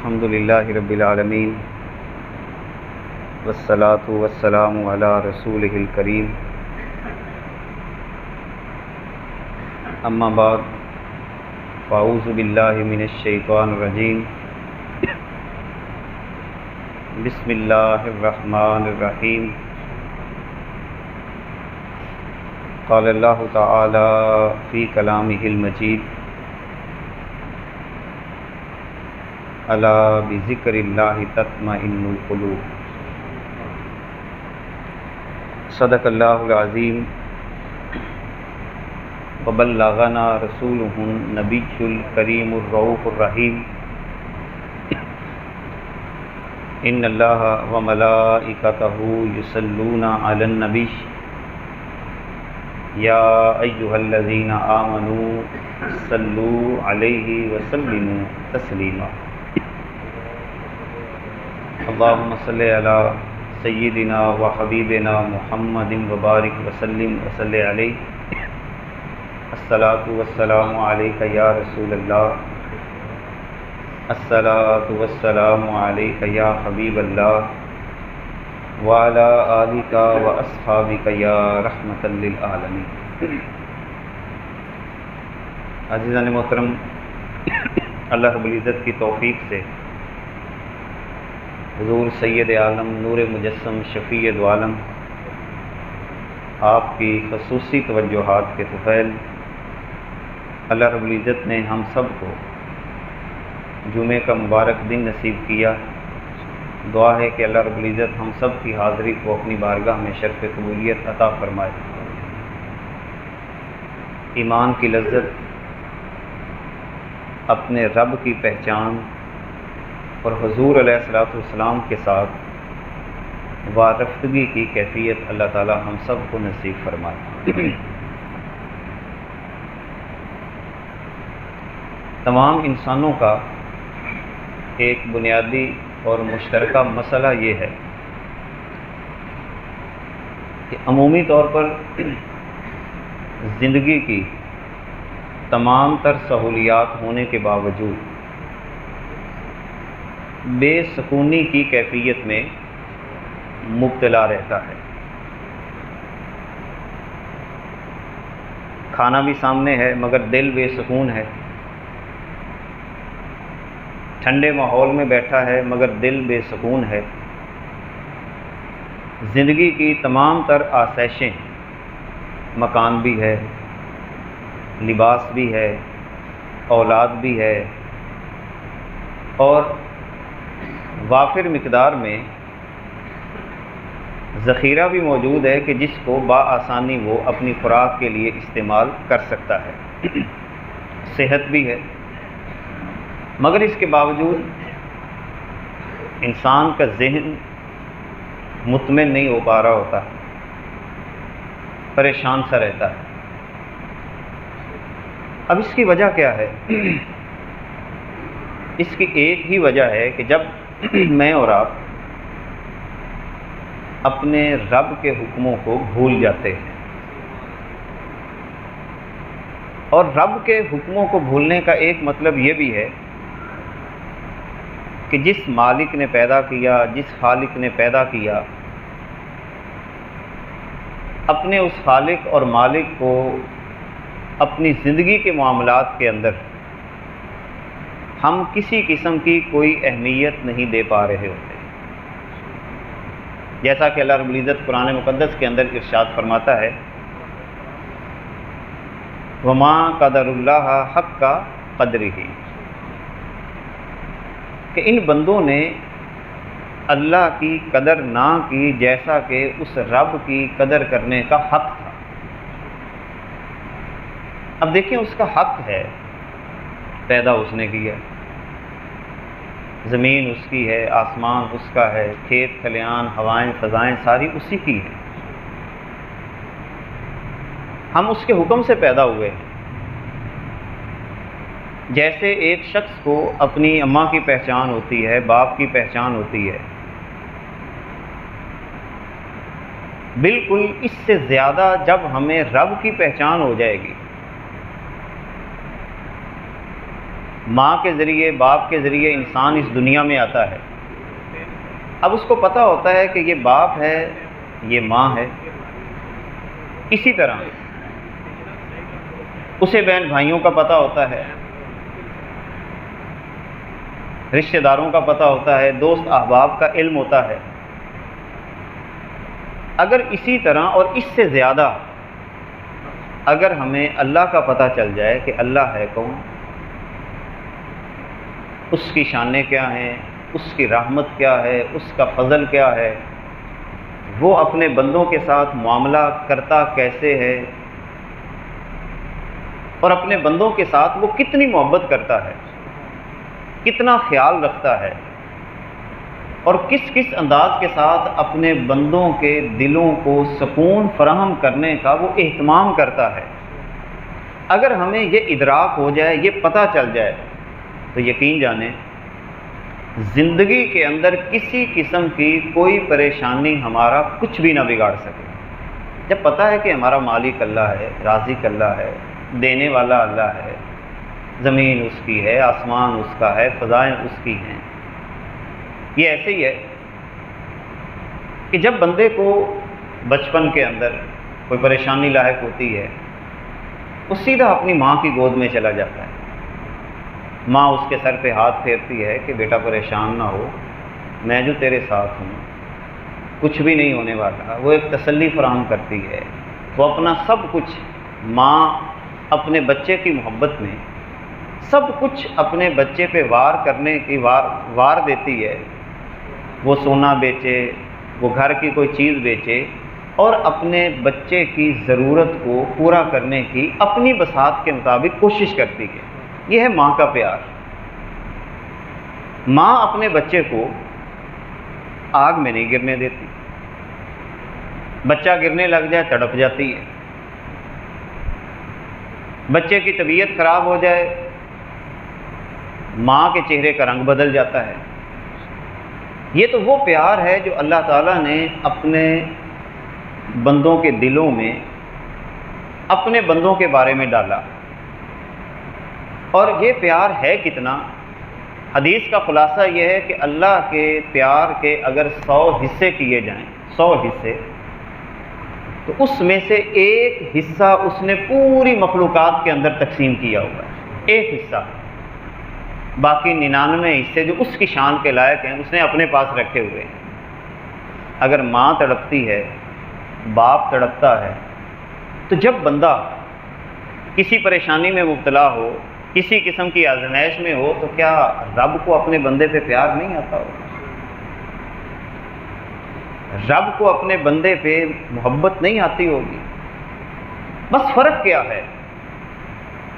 الحمد للہ رب العالمین والصلاة والسلام علی رسولہ الکریم اما بعد فاعوذ باللہ من الشیطان الرجیم بسم اللہ الرحمن الرحیم قال اللہ تعالی فی کلامہ المجید الا بذکر اللہ تطمئن القلوب صدق اللہ العظیم وبلغنا رسولہ النبی الکریم الرؤوف الرحیم ان اللہ وملائکتہ یصلون علی النبی یا ایھا الذین آمنوا صلوا علیہ وسلموا تسلیما اللہم صلی علی سیدنا و حبیبنا محمد وبارک وسلم وصلی علیہ الصلاۃ والسلام علیک یا رسول اللہ الصلاۃ والسلام علیک یا حبیب اللہ وعلی آلک و اصحابک یا رحمۃ للعالمین۔ عزیزان محترم، اللہ رب العزت کی توفیق سے حضور سید عالم نور مجسم شفیع دو عالم آپ کی خصوصی توجہات کے طفیل اللہ رب العزت نے ہم سب کو جمعے کا مبارک دن نصیب کیا۔ دعا ہے کہ اللہ رب العزت ہم سب کی حاضری کو اپنی بارگاہ میں شرف قبولیت عطا فرمائے۔ ایمان کی لذت، اپنے رب کی پہچان اور حضور علیہ الصلوۃ والسلام کے ساتھ وارفتگی کی کیفیت اللہ تعالی ہم سب کو نصیب فرمائے۔ تمام انسانوں کا ایک بنیادی اور مشترکہ مسئلہ یہ ہے کہ عمومی طور پر زندگی کی تمام تر سہولیات ہونے کے باوجود بے سکونی کی کیفیت میں مبتلا رہتا ہے۔ کھانا بھی سامنے ہے مگر دل بے سکون ہے، ٹھنڈے ماحول میں بیٹھا ہے مگر دل بے سکون ہے۔ زندگی کی تمام تر آسائشیں، مکان بھی ہے، لباس بھی ہے، اولاد بھی ہے اور وافر مقدار میں ذخیرہ بھی موجود ہے کہ جس کو بآسانی وہ اپنی خوراک کے لیے استعمال کر سکتا ہے۔ صحت بھی ہے مگر اس کے باوجود انسان کا ذہن مطمئن نہیں ہو پا رہا ہوتا، پریشان سا رہتا ہے۔ اب اس کی وجہ کیا ہے؟ اس کی ایک ہی وجہ ہے کہ جب میں اور آپ اپنے رب کے حکموں کو بھول جاتے ہیں، اور رب کے حکموں کو بھولنے کا ایک مطلب یہ بھی ہے کہ جس مالک نے پیدا کیا، جس خالق نے پیدا کیا، اپنے اس خالق اور مالک کو اپنی زندگی کے معاملات کے اندر ہم کسی قسم کی کوئی اہمیت نہیں دے پا رہے ہوتے۔ جیسا کہ اللہ رب العزت قرآن مقدس کے اندر ارشاد فرماتا ہے وما قدر اللہ حق قدرہ، کہ ان بندوں نے اللہ کی قدر نہ کی جیسا کہ اس رب کی قدر کرنے کا حق تھا۔ اب دیکھیں، اس کا حق ہے، پیدا اس نے کیا، زمین اس کی ہے، آسمان اس کا ہے، کھیت کھلیان، ہوائیں فضائیں ساری اسی کی ہیں۔ ہم اس کے حکم سے پیدا ہوئے ہیں۔ جیسے ایک شخص کو اپنی اماں کی پہچان ہوتی ہے، باپ کی پہچان ہوتی ہے، بالکل اس سے زیادہ جب ہمیں رب کی پہچان ہو جائے گی ماں کے ذریعے، باپ کے ذریعے انسان اس دنیا میں آتا ہے۔ اب اس کو پتہ ہوتا ہے کہ یہ باپ ہے، یہ ماں ہے۔ اسی طرح اسے بہن بھائیوں کا پتہ ہوتا ہے، رشتہ داروں کا پتہ ہوتا ہے، دوست احباب کا علم ہوتا ہے۔ اگر اسی طرح اور اس سے زیادہ اگر ہمیں اللہ کا پتہ چل جائے کہ اللہ ہے کون، اس کی شانیں کیا ہیں، اس کی رحمت کیا ہے، اس کا فضل کیا ہے، وہ اپنے بندوں کے ساتھ معاملہ کرتا کیسے ہے، اور اپنے بندوں کے ساتھ وہ کتنی محبت کرتا ہے، کتنا خیال رکھتا ہے، اور کس کس انداز کے ساتھ اپنے بندوں کے دلوں کو سکون فراہم کرنے کا وہ اہتمام کرتا ہے، اگر ہمیں یہ ادراک ہو جائے، یہ پتہ چل جائے، تو یقین جانیں زندگی کے اندر کسی قسم کی کوئی پریشانی ہمارا کچھ بھی نہ بگاڑ سکے۔ جب پتہ ہے کہ ہمارا مالک اللہ ہے، رازق اللہ ہے، دینے والا اللہ ہے، زمین اس کی ہے، آسمان اس کا ہے، فضائیں اس کی ہیں۔ یہ ایسے ہی ہے کہ جب بندے کو بچپن کے اندر کوئی پریشانی لاحق ہوتی ہے، وہ سیدھا اپنی ماں کی گود میں چلا جاتا ہے۔ ماں اس کے سر پہ ہاتھ پھیرتی ہے کہ بیٹا پریشان نہ ہو، میں جو تیرے ساتھ ہوں، کچھ بھی نہیں ہونے والا۔ وہ ایک تسلی فراہم کرتی ہے، وہ اپنا سب کچھ، ماں اپنے بچے کی محبت میں سب کچھ اپنے بچے پہ وار کرنے کی وار دیتی ہے۔ وہ سونا بیچے، وہ گھر کی کوئی چیز بیچے، اور اپنے بچے کی ضرورت کو پورا کرنے کی اپنی بساط کے مطابق کوشش کرتی ہے۔ یہ ہے ماں کا پیار۔ ماں اپنے بچے کو آگ میں نہیں گرنے دیتی، بچہ گرنے لگ جائے تڑپ جاتی ہے، بچے کی طبیعت خراب ہو جائے ماں کے چہرے کا رنگ بدل جاتا ہے۔ یہ تو وہ پیار ہے جو اللہ تعالیٰ نے اپنے بندوں کے دلوں میں اپنے بندوں کے بارے میں ڈالا۔ اور یہ پیار ہے کتنا؟ حدیث کا خلاصہ یہ ہے کہ اللہ کے پیار کے اگر 100 حصے کیے جائیں، 100 حصے، تو اس میں سے ایک حصہ اس نے پوری مخلوقات کے اندر تقسیم کیا ہوا ہے، ایک حصہ۔ باقی 99 حصے جو اس کی شان کے لائق ہیں اس نے اپنے پاس رکھے ہوئے ہیں۔ اگر ماں تڑپتی ہے، باپ تڑپتا ہے، تو جب بندہ کسی پریشانی میں مبتلا ہو، کسی قسم کی آزمائش میں ہو، تو کیا رب کو اپنے بندے پہ پیار نہیں آتا ہو؟ رب کو اپنے بندے پہ محبت نہیں آتی ہوگی؟ بس فرق کیا ہے؟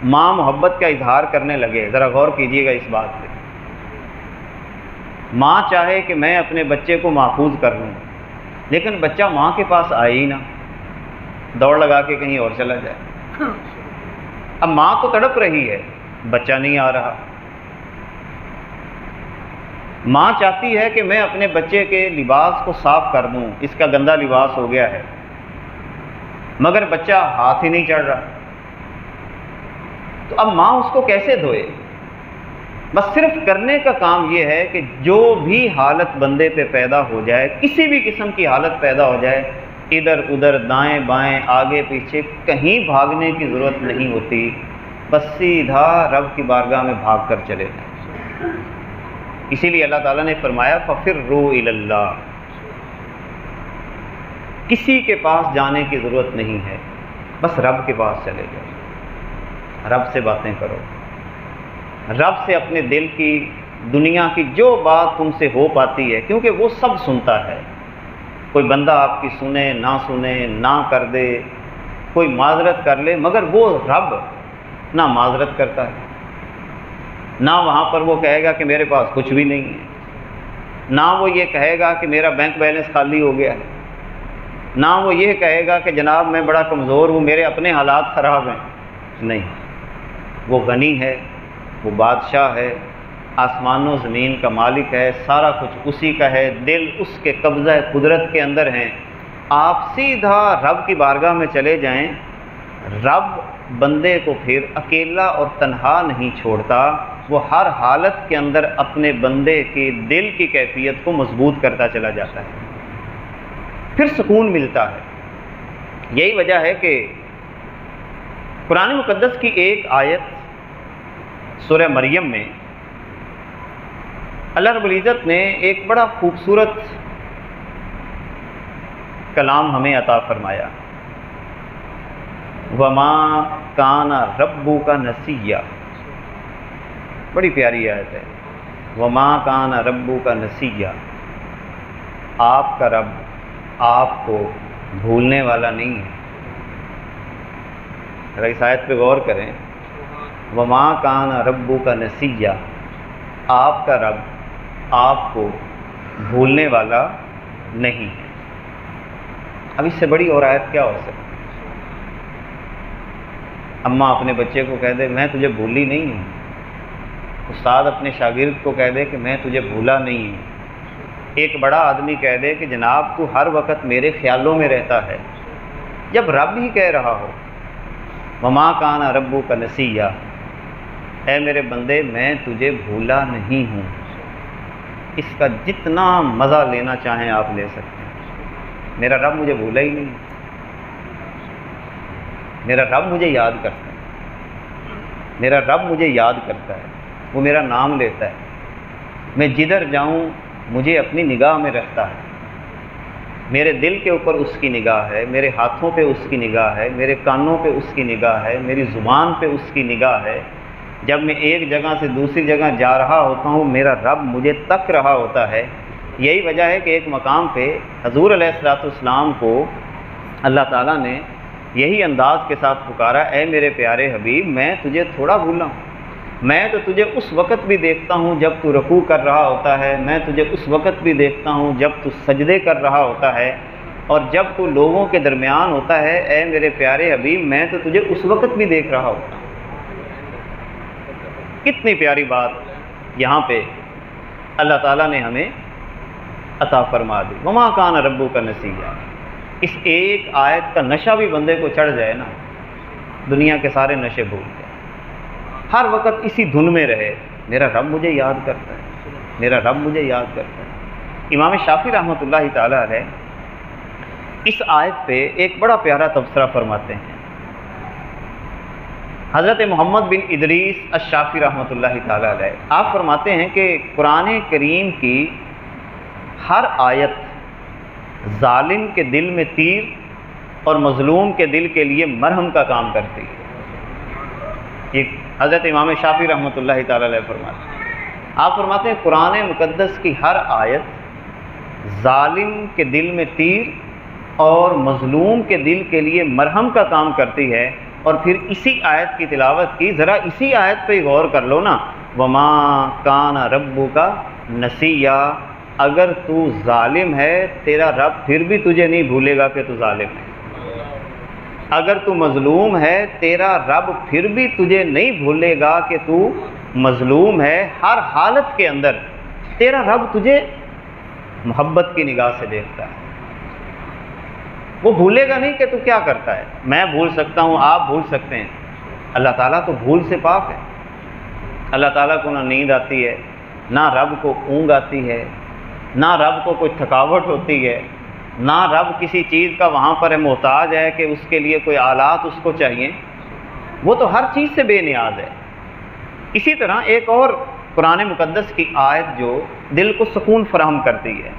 ماں محبت کا اظہار کرنے لگے، ذرا غور کیجئے گا اس بات پہ۔ ماں چاہے کہ میں اپنے بچے کو محفوظ کر لوں، لیکن بچہ ماں کے پاس آئے ہی نہ، دوڑ لگا کے کہیں اور چلا جائے۔ اب ماں تو تڑپ رہی ہے، بچہ نہیں آ رہا۔ ماں چاہتی ہے کہ میں اپنے بچے کے لباس کو صاف کر دوں، اس کا گندا لباس ہو گیا ہے، مگر بچہ ہاتھ ہی نہیں چڑھ رہا۔ تو اب ماں اس کو کیسے دھوئے؟ بس صرف کرنے کا کام یہ ہے کہ جو بھی حالت بندے پہ پیدا ہو جائے، کسی بھی قسم کی حالت پیدا ہو جائے، ادھر ادھر دائیں بائیں آگے پیچھے کہیں بھاگنے کی ضرورت نہیں ہوتی، بس سیدھا رب کی بارگاہ میں بھاگ کر چلے جائیں۔ اسی لیے اللہ تعالیٰ نے فرمایا فَفِرُّوا إِلَى اللَّهِ، کسی کے پاس جانے کی ضرورت نہیں ہے، بس رب کے پاس چلے جاؤ، رب سے باتیں کرو، رب سے اپنے دل کی، دنیا کی جو بات تم سے ہو پاتی ہے، کیونکہ وہ سب سنتا ہے۔ کوئی بندہ آپ کی سنے نہ کر دے، کوئی معذرت کر لے، مگر وہ رب نہ معذرت کرتا ہے، نہ وہاں پر وہ کہے گا کہ میرے پاس کچھ بھی نہیں ہے، نہ وہ یہ کہے گا کہ میرا بینک بیلنس خالی ہو گیا ہے، نہ وہ یہ کہے گا کہ جناب میں بڑا کمزور ہوں، میرے اپنے حالات خراب ہیں۔ نہیں، وہ غنی ہے، وہ بادشاہ ہے، آسمان و زمین کا مالک ہے، سارا کچھ اسی کا ہے، دل اس کے قبضہ قدرت کے اندر ہیں۔ آپ سیدھا رب کی بارگاہ میں چلے جائیں، رب بندے کو پھر اکیلا اور تنہا نہیں چھوڑتا، وہ ہر حالت کے اندر اپنے بندے کے دل کی کیفیت کو مضبوط کرتا چلا جاتا ہے، پھر سکون ملتا ہے۔ یہی وجہ ہے کہ قرآن مقدس کی ایک آیت سورہ مریم میں اللہ رب العزت نے ایک بڑا خوبصورت کلام ہمیں عطا فرمایا، وَمَا كَانَ رَبُّكَ نَسِيًّا، بڑی پیاری آیت ہے، وَمَا كَانَ رَبُّكَ نَسِيًّا، آپ کا رب آپ کو بھولنے والا نہیں ہے۔ ذرا اس آیت پہ غور کریں، وَمَا كَانَ رَبُّكَ نَسِيًّا، آپ کا رب آپ کو بھولنے والا نہیں ہے۔ اب اس سے بڑی اور آیت کیا ہو سکتی؟ اماں اپنے بچے کو کہہ دے میں تجھے بھولی نہیں ہوں، استاد اپنے شاگرد کو کہہ دے کہ میں تجھے بھولا نہیں ہوں، ایک بڑا آدمی کہہ دے کہ جناب تو ہر وقت میرے خیالوں میں رہتا ہے، جب رب ہی کہہ رہا ہو وَمَا كَانَ رَبُّكَ نَسِيًّا، اے میرے بندے میں تجھے بھولا نہیں ہوں، اس کا جتنا مزہ لینا چاہیں آپ لے سکتے ہیں۔ میرا رب مجھے بھولا ہی نہیں، میرا رب مجھے یاد کرتا ہے، میرا رب مجھے یاد کرتا ہے، وہ میرا نام لیتا ہے، میں جدھر جاؤں مجھے اپنی نگاہ میں رکھتا ہے، میرے دل کے اوپر اس کی نگاہ ہے، میرے ہاتھوں پہ اس کی نگاہ ہے، میرے کانوں پہ اس کی نگاہ ہے، میری زبان پہ اس کی نگاہ ہے۔ جب میں ایک جگہ سے دوسری جگہ جا رہا ہوتا ہوں میرا رب مجھے تک رہا ہوتا ہے۔ یہی وجہ ہے کہ ایک مقام پہ حضور علیہ السلام کو اللہ تعالیٰ نے یہی انداز کے ساتھ پکارا، اے میرے پیارے حبیب میں تجھے تھوڑا بھولا ہوں، میں تو تجھے اس وقت بھی دیکھتا ہوں جب تو رکوع کر رہا ہوتا ہے، میں تجھے اس وقت بھی دیکھتا ہوں جب تو سجدے کر رہا ہوتا ہے، اور جب تو لوگوں کے درمیان ہوتا ہے اے میرے پیارے حبیب میں تو تجھے اس وقت بھی دیکھ رہا ہوتا ہوں۔ کتنی پیاری بات یہاں پہ اللہ تعالیٰ نے ہمیں عطا فرما دی، وَمَا كَانَ رَبُّكَ نَسِيًّا۔ اس ایک آیت کا نشہ بھی بندے کو چڑھ جائے نا، دنیا کے سارے نشے بھول جائے، ہر وقت اسی دھن میں رہے، میرا رب مجھے یاد کرتا ہے، میرا رب مجھے یاد کرتا ہے۔ امام شافعی رحمۃ اللہ تعالیٰ علیہ اس آیت پہ ایک بڑا پیارا تبصرہ فرماتے ہیں۔ حضرت محمد بن ادریس الشافعی رحمۃ اللہ تعالیٰ علیہ آپ فرماتے ہیں کہ قرآن کریم کی ہر آیت ظالم کے دل میں تیر اور مظلوم کے دل کے لیے مرہم کا کام کرتی ہے۔ یہ حضرت امام شافعی رحمۃ اللہ تعالیٰ علیہ فرماتے ہیں، آپ فرماتے ہیں قرآن مقدس کی ہر آیت ظالم کے دل میں تیر اور مظلوم کے دل کے لیے مرہم کا کام کرتی ہے۔ اور پھر اسی آیت کی تلاوت کی، ذرا اسی آیت پہ غور کر لو نا، وَمَا كَانَ رَبُّكَ نَسِيًّا، اگر تو ظالم ہے تیرا رب پھر بھی تجھے نہیں بھولے گا کہ تو ظالم ہے، اگر تو مظلوم ہے تیرا رب پھر بھی تجھے نہیں بھولے گا کہ تو مظلوم ہے، ہر حالت کے اندر تیرا رب تجھے محبت کی نگاہ سے دیکھتا ہے، وہ بھولے گا نہیں کہ تو کیا کرتا ہے۔ میں بھول سکتا ہوں، آپ بھول سکتے ہیں، اللہ تعالیٰ تو بھول سے پاک ہے۔ اللہ تعالیٰ کو نہ نیند آتی ہے، نہ رب کو اونگ آتی ہے، نہ رب کو کوئی تھکاوٹ ہوتی ہے، نہ رب کسی چیز کا وہاں پر محتاج ہے کہ اس کے لیے کوئی آلات اس کو چاہیے، وہ تو ہر چیز سے بے نیاز ہے۔ اسی طرح ایک اور قرآن مقدس کی آیت جو دل کو سکون فراہم کرتی ہے،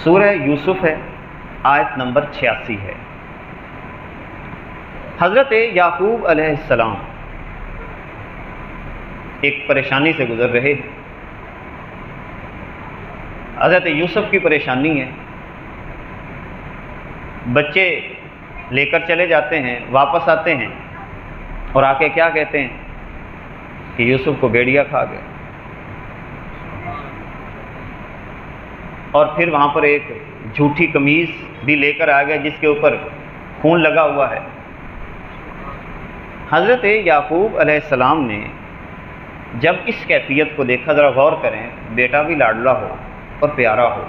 سورہ یوسف ہے، آیت نمبر 86 ہے۔ حضرت یعقوب علیہ السلام ایک پریشانی سے گزر رہے ہیں، حضرت یوسف کی پریشانی ہے، بچے لے کر چلے جاتے ہیں، واپس آتے ہیں اور آ کے کیا کہتے ہیں کہ یوسف کو بھیڑیا کھا گیا، اور پھر وہاں پر ایک جھوٹی قمیض بھی لے کر آ گیا جس کے اوپر خون لگا ہوا ہے۔ حضرت یعقوب علیہ السلام نے جب اس کیفیت کو دیکھا، ذرا غور کریں، بیٹا بھی لاڈلا ہو اور پیارا ہو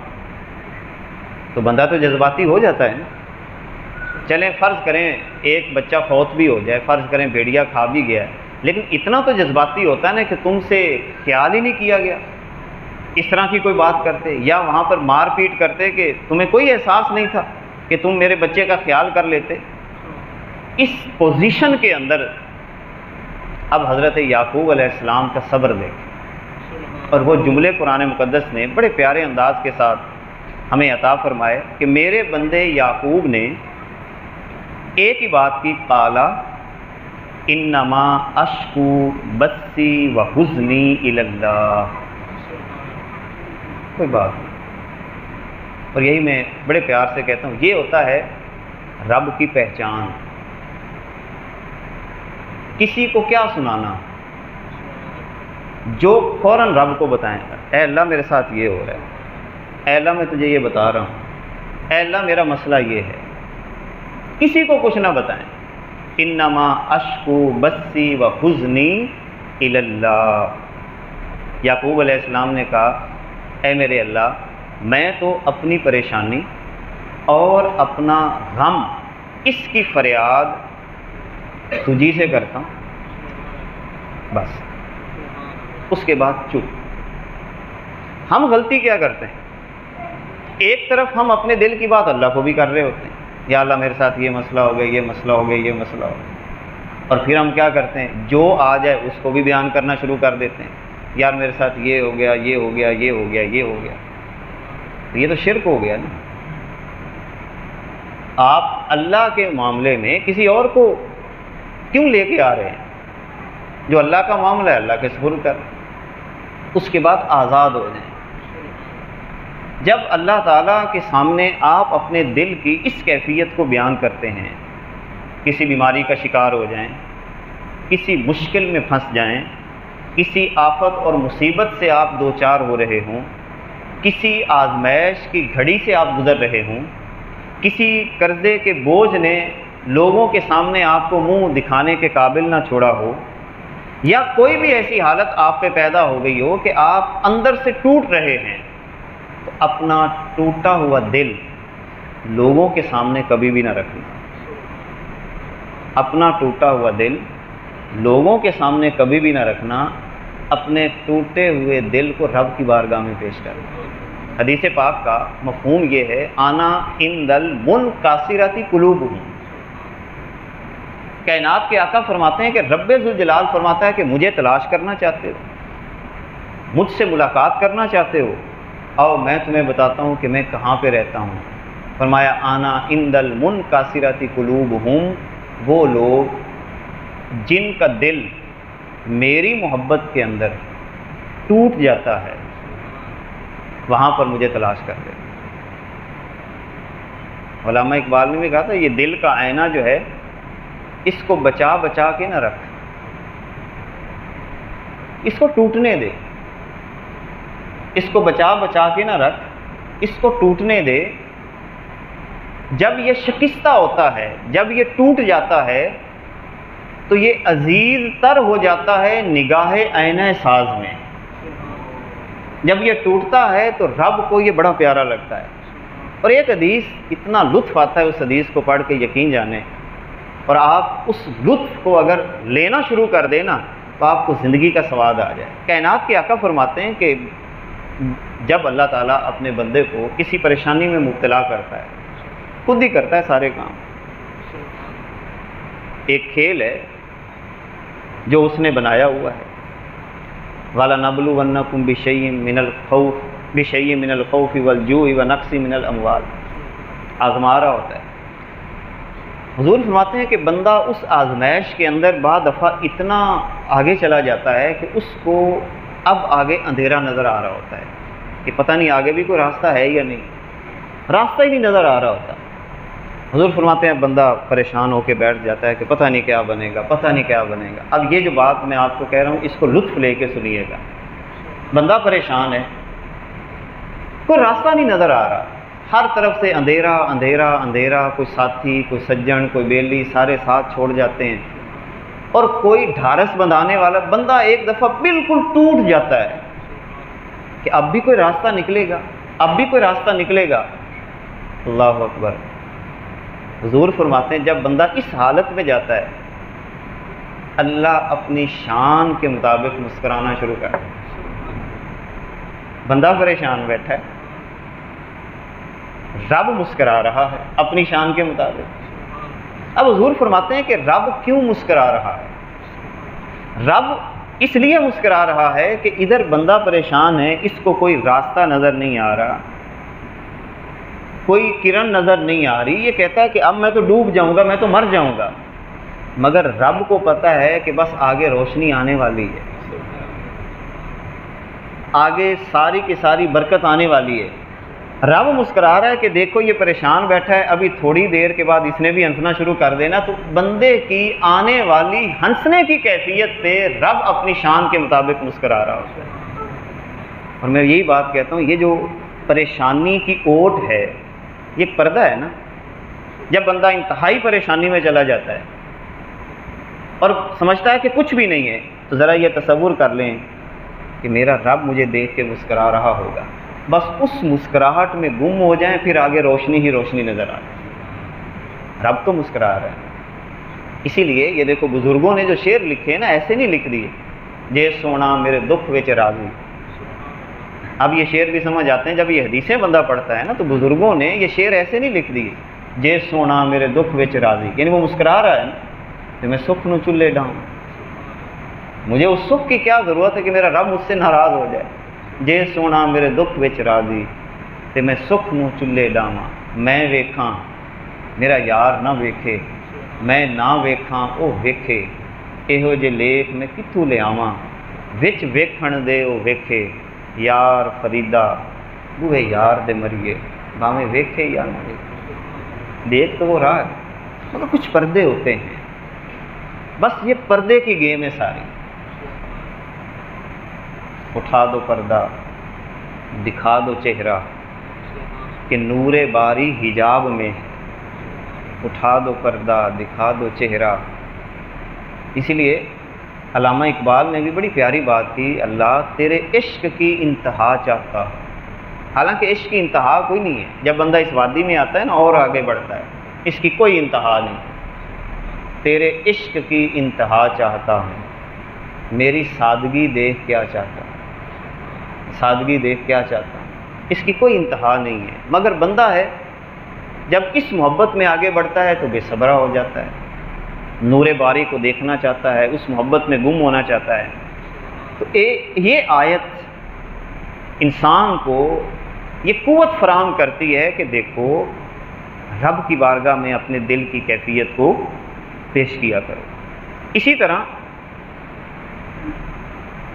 تو بندہ تو جذباتی ہو جاتا ہے نا۔ چلیں فرض کریں ایک بچہ فوت بھی ہو جائے، فرض کریں بھیڑیا کھا بھی گیا ہے، لیکن اتنا تو جذباتی ہوتا ہے نا کہ تم سے خیال ہی نہیں کیا گیا اس طرح کی کوئی بات کرتے، یا وہاں پر مار پیٹ کرتے کہ تمہیں کوئی احساس نہیں تھا کہ تم میرے بچے کا خیال کر لیتے۔ اس پوزیشن کے اندر اب حضرت یعقوب علیہ السلام کا صبر دیکھ، اور وہ جملے قرآن مقدس نے بڑے پیارے انداز کے ساتھ ہمیں عطا فرمائے کہ میرے بندے یعقوب نے ایک ہی بات کی، قالا انما اشکو بثی وحزنی الی اللہ، کوئی بات نہیں۔ اور یہی میں بڑے پیار سے کہتا ہوں، یہ ہوتا ہے رب کی پہچان۔ کسی کو کیا سنانا، جو فوراً رب کو بتائیں، اے اللہ میرے ساتھ یہ ہو رہا ہے، اے اللہ میں تجھے یہ بتا رہا ہوں، اے اللہ میرا مسئلہ یہ ہے، کسی کو کچھ نہ بتائیں۔ انما اشکو بثی وحزنی الی اللہ، یعقوب علیہ السلام نے کہا اے میرے اللہ، میں تو اپنی پریشانی اور اپنا غم، اس کی فریاد تجھی سے کرتا ہوں، بس۔ اس کے بعد چپ۔ ہم غلطی کیا کرتے ہیں، ایک طرف ہم اپنے دل کی بات اللہ کو بھی کر رہے ہوتے ہیں، یا اللہ میرے ساتھ یہ مسئلہ ہو گیا، یہ مسئلہ ہو گیا، یہ مسئلہ ہو گیا، اور پھر ہم کیا کرتے ہیں، جو آ جائے اس کو بھی بیان کرنا شروع کر دیتے ہیں، یار میرے ساتھ یہ ہو گیا، یہ ہو گیا، یہ ہو گیا، یہ ہو گیا۔ تو یہ تو شرک ہو گیا نا۔ آپ اللہ کے معاملے میں کسی اور کو کیوں لے کے آ رہے ہیں؟ جو اللہ کا معاملہ ہے اللہ کے سپرد کر، اس کے بعد آزاد ہو جائیں۔ جب اللہ تعالیٰ کے سامنے آپ اپنے دل کی اس کیفیت کو بیان کرتے ہیں، کسی بیماری کا شکار ہو جائیں، کسی مشکل میں پھنس جائیں، کسی آفت اور مصیبت سے آپ دوچار ہو رہے ہوں، کسی آزمائش کی گھڑی سے آپ گزر رہے ہوں، کسی قرضے کے بوجھ نے لوگوں کے سامنے آپ کو منہ دکھانے کے قابل نہ چھوڑا ہو، یا کوئی بھی ایسی حالت آپ پہ پیدا ہو گئی ہو کہ آپ اندر سے ٹوٹ رہے ہیں، تو اپنا ٹوٹا ہوا دل لوگوں کے سامنے کبھی بھی نہ رکھنا۔ اپنا ٹوٹا ہوا دل لوگوں کے سامنے کبھی بھی نہ رکھنا، اپنے ٹوٹے ہوئے دل کو رب کی بارگاہ میں پیش کرنا۔ حدیث پاک کا مفہوم یہ ہے، آنا عند المنکسرۃ قلوبہم۔ کائنات کے آقا فرماتے ہیں کہ رب ذوالجلال فرماتا ہے کہ مجھے تلاش کرنا چاہتے ہو، مجھ سے ملاقات کرنا چاہتے ہو، اور میں تمہیں بتاتا ہوں کہ میں کہاں پہ رہتا ہوں۔ فرمایا آنا عند المنکسرۃ قلوبہم، وہ لوگ جن کا دل میری محبت کے اندر ٹوٹ جاتا ہے، وہاں پر مجھے تلاش کر لے۔ علامہ اقبال نے بھی کہا تھا، یہ دل کا آئینہ جو ہے، اس کو بچا بچا کے نہ رکھ، اس کو ٹوٹنے دے، اس کو بچا بچا کے نہ رکھ، اس کو ٹوٹنے دے۔ جب یہ شکستہ ہوتا ہے، جب یہ ٹوٹ جاتا ہے، تو یہ عزیز تر ہو جاتا ہے نگاہ آئینہ ساز میں۔ جب یہ ٹوٹتا ہے تو رب کو یہ بڑا پیارا لگتا ہے۔ اور ایک حدیث، اتنا لطف آتا ہے اس حدیث کو پڑھ کے، یقین جانے، اور آپ اس لطف کو اگر لینا شروع کر دیں نا، تو آپ کو زندگی کا سواد آ جائے۔ کائنات کے آقا فرماتے ہیں کہ جب اللہ تعالیٰ اپنے بندے کو کسی پریشانی میں مبتلا کرتا ہے، خود ہی کرتا ہے سارے کام۔ ایک کھیل ہے جو اس نے بنایا ہوا ہے، وَلَنَبْلُوَنَّكُمْ بِشَيْءٍ مِّنَ الْخَوْفِ وَالْجُوعِ وَنَقْصٍ مِّنَ الْأَمْوَالِ، آزما رہا ہوتا ہے۔ حضور فرماتے ہیں کہ بندہ اس آزمائش کے اندر بعض دفعہ اتنا آگے چلا جاتا ہے کہ اس کو اب آگے اندھیرا نظر آ رہا ہوتا ہے کہ پتہ نہیں آگے بھی کوئی راستہ ہے یا نہیں، راستہ ہی نہیں نظر آ رہا ہوتا۔ حضور فرماتے ہیں بندہ پریشان ہو کے بیٹھ جاتا ہے کہ پتہ نہیں کیا بنے گا، پتہ نہیں کیا بنے گا۔ اب یہ جو بات میں آپ کو کہہ رہا ہوں، اس کو لطف لے کے سنیے گا۔ بندہ پریشان ہے، کوئی راستہ نہیں نظر آ رہا، ہر طرف سے اندھیرا اندھیرا اندھیرا، کوئی ساتھی، کوئی سجن، کوئی بیلی، سارے ساتھ چھوڑ جاتے ہیں، اور کوئی ڈھارس بندھانے والا بندہ ایک دفعہ بالکل ٹوٹ جاتا ہے کہ اب بھی کوئی راستہ نکلے گا، اب بھی کوئی راستہ نکلے گا۔ اللہ اکبر۔ حضور فرماتے ہیں جب بندہ اس حالت میں جاتا ہے اللہ اپنی شان کے مطابق مسکرانا شروع کر دے۔ بندہ پریشان بیٹھا ہے، رب مسکرا رہا ہے اپنی شان کے مطابق۔ اب حضور فرماتے ہیں کہ رب کیوں مسکرا رہا ہے؟ رب اس لیے مسکرا رہا ہے کہ ادھر بندہ پریشان ہے، اس کو کوئی راستہ نظر نہیں آ رہا، کوئی کرن نظر نہیں آ رہی، یہ کہتا ہے کہ اب میں تو ڈوب جاؤں گا، میں تو مر جاؤں گا، مگر رب کو پتہ ہے کہ بس آگے روشنی آنے والی ہے، آگے ساری کی ساری برکت آنے والی ہے۔ رب مسکرا رہا ہے کہ دیکھو یہ پریشان بیٹھا ہے، ابھی تھوڑی دیر کے بعد اس نے بھی ہنسنا شروع کر دینا، تو بندے کی آنے والی ہنسنے کی کیفیت پہ رب اپنی شان کے مطابق مسکرا رہا ہے۔ اور میں یہی بات کہتا ہوں، یہ جو پریشانی کی اوٹ ہے یہ ایک پردہ ہے نا۔ جب بندہ انتہائی پریشانی میں چلا جاتا ہے اور سمجھتا ہے کہ کچھ بھی نہیں ہے، تو ذرا یہ تصور کر لیں کہ میرا رب مجھے دیکھ کے مسکرا رہا ہوگا، بس اس مسکراہٹ میں گم ہو جائیں، پھر آگے روشنی ہی روشنی نظر آ جائے۔ رب تو مسکرا رہا ہے۔ اسی لیے یہ دیکھو بزرگوں نے جو شعر لکھے نا، ایسے نہیں لکھ دیے جے سونا میرے دکھ وچ راضی۔ اب یہ شعر بھی سمجھ آتے ہیں جب یہ حدیثیں بندہ پڑھتا ہے نا، تو بزرگوں نے یہ شعر ایسے نہیں لکھ دیے جے سونا میرے دکھ وچ راضی، یعنی وہ مسکرا رہا ہے نا کہ میں سکھ نو چلے ڈاؤں، مجھے اس سکھ کی کیا ضرورت ہے کہ میرا رب مجھ سے ناراض ہو جائے۔ جے سونا میرے دکھ وچ راضی تے میں سکھ نو چلے ڈاواں، میں ویکھاں میرا یار نہ ویکھے، میں نہ ویکھاں او ویکھے، ایہو جے لیکھ میں کتھوں لے آواں، وچ ویکھن دے او ویکھے، یار فریدا بوہے یار دے مریے، باویں ویکھے یا نہ ویکھے۔ دیکھ تو وہ رہا ہے، مگر کچھ پردے ہوتے ہیں، بس یہ پردے کی گیم ہے ساری۔ اٹھا دو پردہ دکھا دو چہرہ کہ نور باری حجاب میں، اٹھا دو پردہ دکھا دو چہرہ۔ اسی لیے علامہ اقبال نے بھی بڑی پیاری بات کی، اللہ تیرے عشق کی انتہا چاہتا، حالانکہ عشق کی انتہا کوئی نہیں ہے۔ جب بندہ اس وادی میں آتا ہے نا اور آگے بڑھتا ہے، اس کی کوئی انتہا نہیں۔ تیرے عشق کی انتہا چاہتا ہوں، میری سادگی دیکھ کیا چاہتا ہوں، سادگی دیکھ کیا چاہتا ہوں، اس کی کوئی انتہا نہیں ہے۔ مگر بندہ ہے جب اس محبت میں آگے بڑھتا ہے تو بے صبرا ہو جاتا ہے، نور باری کو دیکھنا چاہتا ہے، اس محبت میں گم ہونا چاہتا ہے۔ تو یہ آیت انسان کو یہ قوت فراہم کرتی ہے کہ دیکھو رب کی بارگاہ میں اپنے دل کی کیفیت کو پیش کیا کرو۔ اسی طرح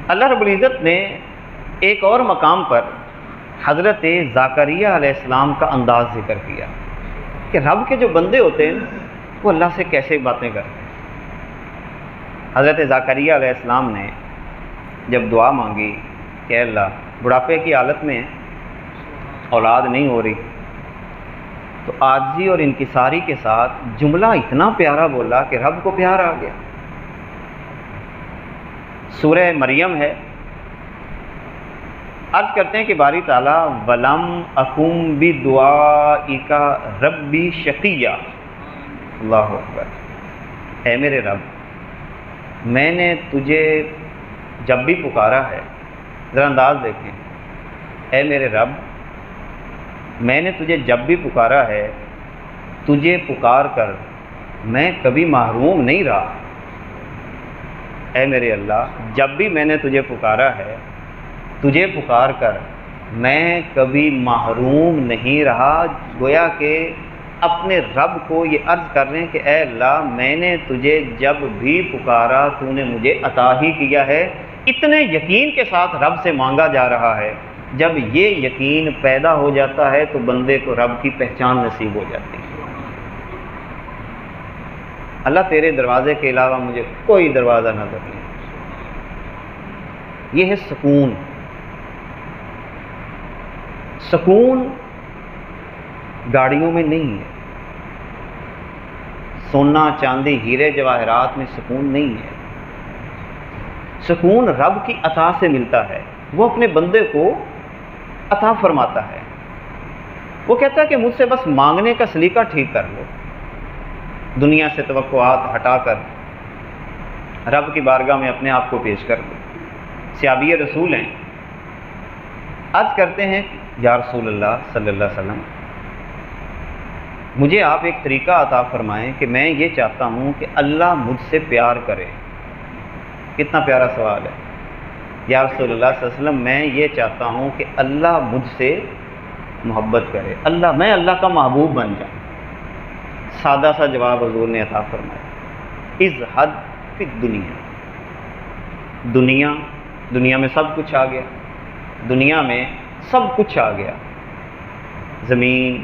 اللہ رب العزت نے ایک اور مقام پر حضرت زکریا علیہ السلام کا انداز ذکر کیا کہ رب کے جو بندے ہوتے ہیں وہ اللہ سے کیسے باتیں کرتے ہیں۔ حضرت زکریا علیہ السلام نے جب دعا مانگی کہ اے اللہ بڑھاپے کی حالت میں اولاد نہیں ہو رہی، تو عاجزی اور انکساری کے ساتھ جملہ اتنا پیارا بولا کہ رب کو پیار آ گیا۔ سورہ مریم ہے، عرض کرتے ہیں کہ باری تعالیٰ وَلَمْ أَكُمْ بِدُعَائِكَ رَبِّ شَقِيًّا، اللہ اکبر، اے میرے رب میں نے تجھے جب بھی پکارا ہے، ذرا انداز دیکھیں، اے میرے رب میں نے تجھے جب بھی پکارا ہے، تجھے پکار کر میں کبھی محروم نہیں رہا۔ اے میرے اللہ جب بھی میں نے تجھے پکارا ہے، تجھے پکار کر میں کبھی محروم نہیں رہا۔ گویا کہ اپنے رب کو یہ عرض کر رہے ہیں کہ اے اللہ میں نے تجھے جب بھی پکارا تو نے مجھے عطا ہی کیا ہے۔ اتنے یقین کے ساتھ رب سے مانگا جا رہا ہے۔ جب یہ یقین پیدا ہو جاتا ہے تو بندے کو رب کی پہچان نصیب ہو جاتی ہے۔ اللہ تیرے دروازے کے علاوہ مجھے کوئی دروازہ نظر نہیں۔ یہ ہے سکون۔ سکون گاڑیوں میں نہیں ہے، سونا چاندی ہیرے جواہرات میں سکون نہیں ہے۔ سکون رب کی عطا سے ملتا ہے، وہ اپنے بندے کو عطا فرماتا ہے۔ وہ کہتا ہے کہ مجھ سے بس مانگنے کا سلیقہ ٹھیک کر لو، دنیا سے توقعات ہٹا کر رب کی بارگاہ میں اپنے آپ کو پیش کر دیں. صحابی رسول ہیں، عرض کرتے ہیں یا رسول اللہ صلی اللہ علیہ وسلم، مجھے آپ ایک طریقہ عطا فرمائیں کہ میں یہ چاہتا ہوں کہ اللہ مجھ سے پیار کرے. کتنا پیارا سوال ہے. یا رسول اللہ صلی اللہ علیہ وسلم، میں یہ چاہتا ہوں کہ اللہ مجھ سے محبت کرے، میں اللہ کا محبوب بن جاؤں. سادہ سا جواب حضور نے عطا فرمایا، ازہد فی الدنیا. دنیا میں سب کچھ آ گیا، دنیا میں سب کچھ آ گیا، زمین،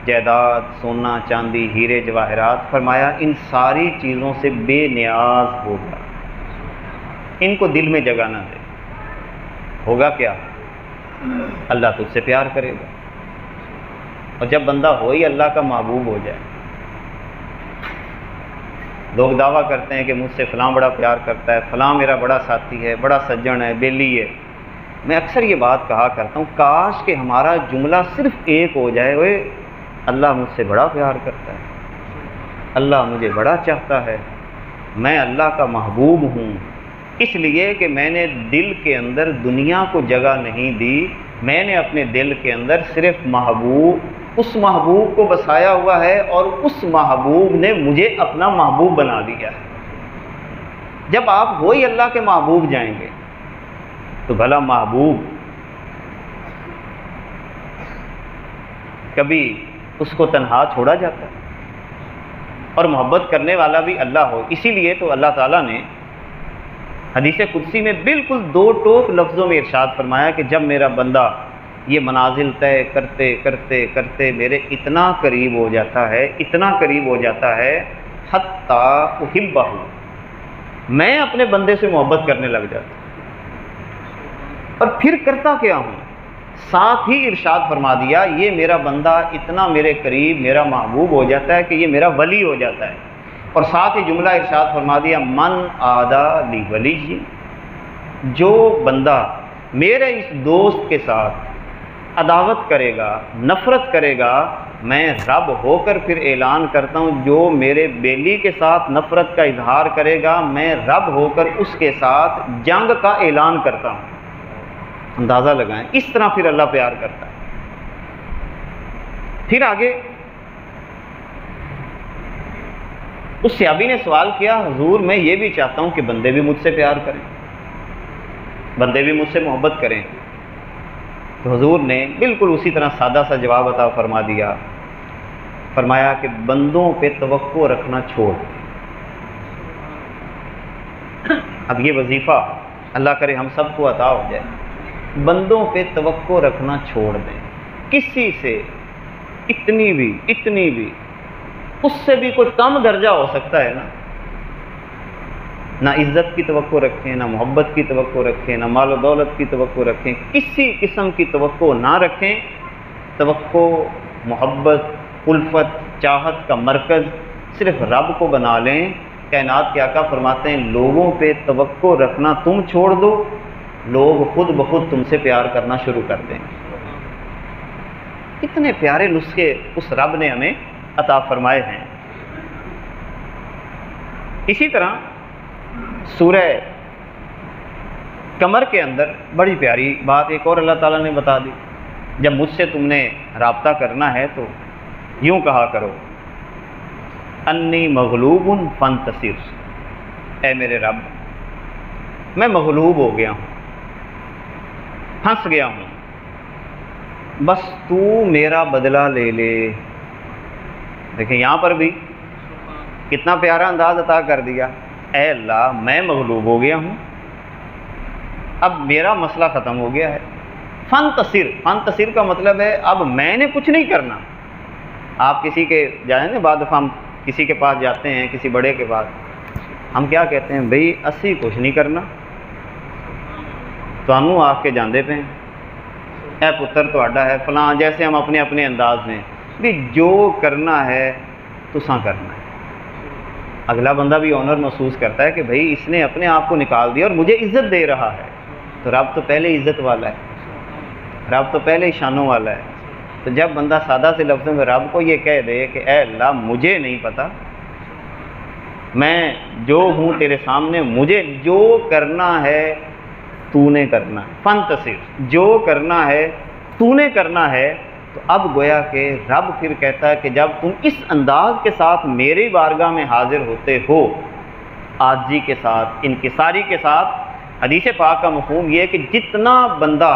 جائیداد، سونا چاندی، ہیرے جواہرات. فرمایا ان ساری چیزوں سے بے نیاز ہوگا، ان کو دل میں جگہ نہ دے. ہوگا کیا؟ اللہ تجھ سے پیار کرے گا. اور جب بندہ ہو ہی اللہ کا محبوب ہو جائے، لوگ دعویٰ کرتے ہیں کہ مجھ سے فلاں بڑا پیار کرتا ہے، فلاں میرا بڑا ساتھی ہے، بڑا سجن ہے، بیلی ہے. میں اکثر یہ بات کہا کرتا ہوں، کاش کہ ہمارا جملہ صرف ایک ہو جائے، اوے اللہ مجھ سے بڑا پیار کرتا ہے، اللہ مجھے بڑا چاہتا ہے، میں اللہ کا محبوب ہوں، اس لیے کہ میں نے دل کے اندر دنیا کو جگہ نہیں دی، میں نے اپنے دل کے اندر صرف اس محبوب کو بسایا ہوا ہے، اور اس محبوب نے مجھے اپنا محبوب بنا دیا ہے. جب آپ وہی اللہ کے محبوب جائیں گے تو بھلا محبوب کبھی اس کو تنہا چھوڑا جاتا ہے؟ اور محبت کرنے والا بھی اللہ ہو. اسی لیے تو اللہ تعالیٰ نے حدیث قدسی میں بالکل دو ٹوک لفظوں میں ارشاد فرمایا کہ جب میرا بندہ یہ منازل طے کرتے کرتے کرتے میرے اتنا قریب ہو جاتا ہے، اتنا قریب ہو جاتا ہے، حتیٰ احبہ، میں اپنے بندے سے محبت کرنے لگ جاتا ہوں. اور پھر کرتا کیا ہوں؟ ساتھ ہی ارشاد فرما دیا یہ میرا بندہ اتنا میرے قریب، میرا محبوب ہو جاتا ہے کہ یہ میرا ولی ہو جاتا ہے. اور ساتھ ہی جملہ ارشاد فرما دیا من عادی لی ولی، جو بندہ میرے اس دوست کے ساتھ عداوت کرے گا، نفرت کرے گا، میں رب ہو کر پھر اعلان کرتا ہوں جو میرے بیلی کے ساتھ نفرت کا اظہار کرے گا، میں رب ہو کر اس کے ساتھ جنگ کا اعلان کرتا ہوں. اندازہ لگائیں، اس طرح پھر اللہ پیار کرتا ہے. پھر آگے اس صحابی نے سوال کیا، حضور میں یہ بھی چاہتا ہوں کہ بندے بھی مجھ سے پیار کریں، بندے بھی مجھ سے محبت کریں. تو حضور نے بالکل اسی طرح سادہ سا جواب عطا فرما دیا. فرمایا کہ بندوں پہ توقع رکھنا چھوڑ. اب یہ وظیفہ اللہ کرے ہم سب کو عطا ہو جائے، بندوں پہ توقع رکھنا چھوڑ دیں. کسی سے اتنی بھی اس سے بھی کوئی کم درجہ ہو سکتا ہے نا. نہ عزت کی توقع رکھیں، نہ محبت کی توقع رکھیں، نہ مال و دولت کی توقع رکھیں، کسی قسم کی توقع نہ رکھیں. توقع، محبت، الفت، چاہت کا مرکز صرف رب کو بنا لیں. کائنات کے آقا فرماتے ہیں لوگوں پہ توقع رکھنا تم چھوڑ دو، لوگ خود بخود تم سے پیار کرنا شروع کر دیں گے. اتنے پیارے نسخے اس رب نے ہمیں عطا فرمائے ہیں. اسی طرح سورہ قمر کے اندر بڑی پیاری بات ایک اور اللہ تعالیٰ نے بتا دی. جب مجھ سے تم نے رابطہ کرنا ہے تو یوں کہا کرو انی مغلوب فانتصر، اے میرے رب میں مغلوب ہو گیا ہوں، پھنس گیا ہوں، بس تو میرا بدلہ لے لے. دیکھیں یہاں پر بھی کتنا پیارا انداز عطا کر دیا. اے اللہ میں مغلوب ہو گیا ہوں، اب میرا مسئلہ ختم ہو گیا ہے. فانتصر کا مطلب ہے اب میں نے کچھ نہیں کرنا. آپ کسی کے جائیں نا، بعد دفعہ ہم کسی کے پاس جاتے ہیں، کسی بڑے کے پاس، ہم کیا کہتے ہیں بھئی اسی کچھ نہیں کرنا، تانوں آپ کے جاندے پہ اے پتر تہاڈا ہے فلاں، جیسے ہم اپنے اپنے انداز میں بھی جو کرنا ہے تساں کرنا ہے. اگلا بندہ بھی آنر محسوس کرتا ہے کہ بھئی اس نے اپنے آپ کو نکال دیا اور مجھے عزت دے رہا ہے. تو رب تو پہلے عزت والا ہے، رب تو پہلے شانوں والا ہے. تو جب بندہ سادہ سے لفظوں میں رب کو یہ کہہ دے کہ اے اللہ مجھے نہیں پتہ، میں جو ہوں تیرے سامنے، مجھے جو کرنا ہے تو نے کرنا ہے، فانتصر، جو کرنا ہے تو نے کرنا ہے۔ تو اب گویا کہ رب پھر کہتا ہے کہ جب تم اس انداز کے ساتھ میری بارگاہ میں حاضر ہوتے ہو، عاجزی کے ساتھ، انکساری کے ساتھ، حدیث پاک کا مفہوم یہ ہے کہ جتنا بندہ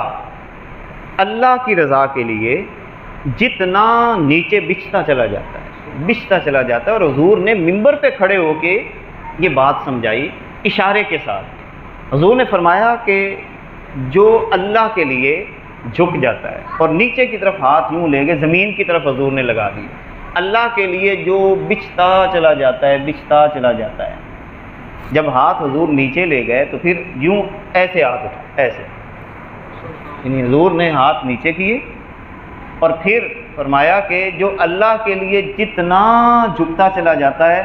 اللہ کی رضا کے لیے جتنا نیچے بچھتا چلا جاتا ہے، اور حضور نے ممبر پہ کھڑے ہو کے یہ بات سمجھائی اشارے کے ساتھ۔ حضور نے فرمایا کہ جو اللہ کے لیے جھک جاتا ہے اور نیچے کی طرف ہاتھ یوں لے گئے، زمین کی طرف حضور نے لگا دی، اللہ کے لیے جو بچھتا چلا جاتا ہے، جب ہاتھ حضور نیچے لے گئے تو پھر یوں ایسے ہاتھ اٹھا، ایسے، یعنی حضور نے ہاتھ نیچے کیے اور پھر فرمایا کہ جو اللہ کے لیے جتنا جھکتا چلا جاتا ہے،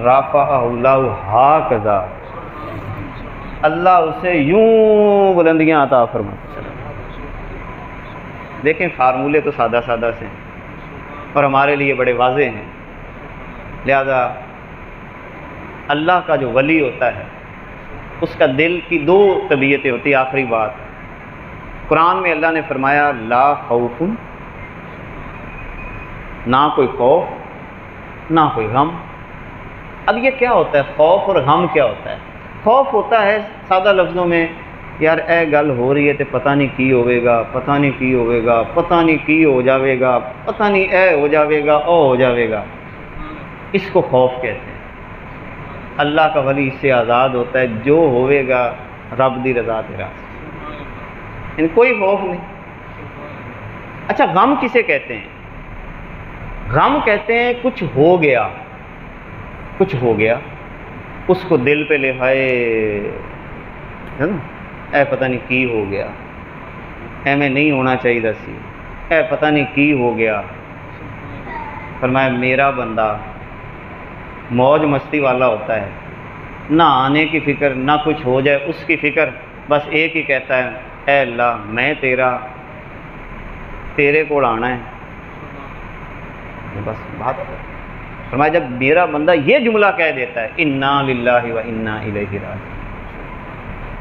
رافعہ اللہ ہاکذا، اللہ اسے یوں بلندیاں عطا فرماتا ہے۔ دیکھیں فارمولے تو سادہ سے ہیں اور ہمارے لیے بڑے واضح ہیں، لہذا اللہ کا جو ولی ہوتا ہے اس کا دل کی دو طبیعتیں ہوتی ہیں۔ آخری بات، قرآن میں اللہ نے فرمایا لا خوف، نہ کوئی خوف نہ کوئی غم۔ اب یہ کیا ہوتا ہے خوف اور غم؟ کیا ہوتا ہے؟ خوف ہوتا ہے سادہ لفظوں میں، یار اے گل ہو رہی ہے تے پتہ نہیں کی ہوئے گا، پتہ نہیں کی ہوئے گا، پتہ نہیں کی ہو جاوے گا، پتہ نہیں اے ہو جاوے گا، او ہو جاوے گا، اس کو خوف کہتے ہیں۔ اللہ کا ولی اس سے آزاد ہوتا ہے، جو ہوئے گا رب دی رضا تیرا، یعنی کوئی خوف نہیں۔ اچھا غم کسے کہتے ہیں؟ غم کہتے ہیں کچھ ہو گیا، اس کو دل پہ لے ہائے اے پتہ نہیں کی ہو گیا، ایویں نہیں ہونا چاہیے سی، اے پتہ نہیں کی ہو گیا۔ فرمایا میرا بندہ موج مستی والا ہوتا ہے، نہ آنے کی فکر نہ کچھ ہو جائے اس کی فکر، بس ایک ہی کہتا ہے اے اللہ میں تیرے کو آنا ہے، بس بات۔ فرمایا جب میرا بندہ یہ جملہ کہہ دیتا ہے انا للہ و انا الیہ راجعون،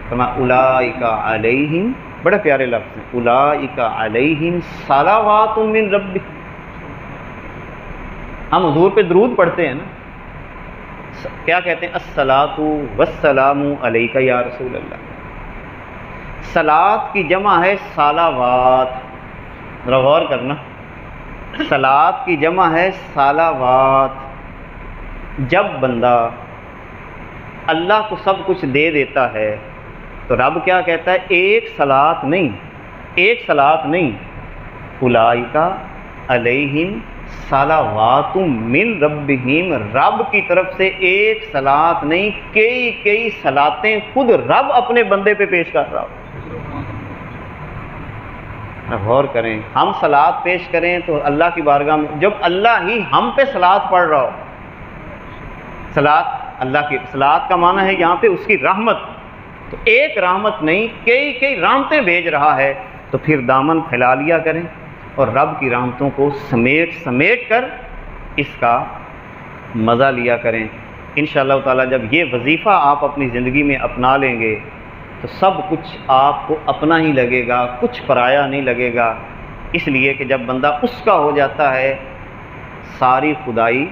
فرمایا اولئک علیہم، بڑے پیارے لفظ ہیں، اولئک علیہم صلوات من ربہم۔ ہم حضور پہ درود پڑھتے ہیں نا، کیا کہتے ہیں؟ الصلاۃ والسلام علیک یا رسول اللہ۔ صلاۃ کی جمع ہے صلوات، ذرا غور کرنا، صلاۃ کی جمع ہے صلوات۔ جب بندہ اللہ کو سب کچھ دے دیتا ہے تو رب کیا کہتا ہے؟ ایک صلاۃ نہیں، اولئک علیہم صلوات من ربہم، رب کی طرف سے ایک صلاۃ نہیں، کئی صلاتیں خود رب اپنے بندے پہ پیش کر رہا ہو۔ غور کریں، ہم صلاۃ پیش کریں تو اللہ کی بارگاہ میں جب اللہ ہی ہم پہ صلاۃ پڑھ رہا ہو، صلاۃ اللہ کی، صلاۃ کا معنی ہے یہاں پہ اس کی رحمت، تو ایک رحمت نہیں کئی رحمتیں بھیج رہا ہے، تو پھر دامن پھیلا لیا کریں اور رب کی رحمتوں کو سمیٹ کر اس کا مزہ لیا کریں۔ انشاءاللہ تعالی جب یہ وظیفہ آپ اپنی زندگی میں اپنا لیں گے تو سب کچھ آپ کو اپنا ہی لگے گا، کچھ پرایا نہیں لگے گا، اس لیے کہ جب بندہ اس کا ہو جاتا ہے ساری خدائی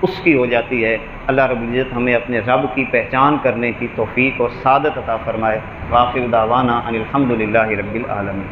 اس کی ہو جاتی ہے۔ اللہ رب العزت ہمیں اپنے رب کی پہچان کرنے کی توفیق اور سعادت عطا فرمائے۔ وآخر دعوانا ان الحمد للہ رب العالمین۔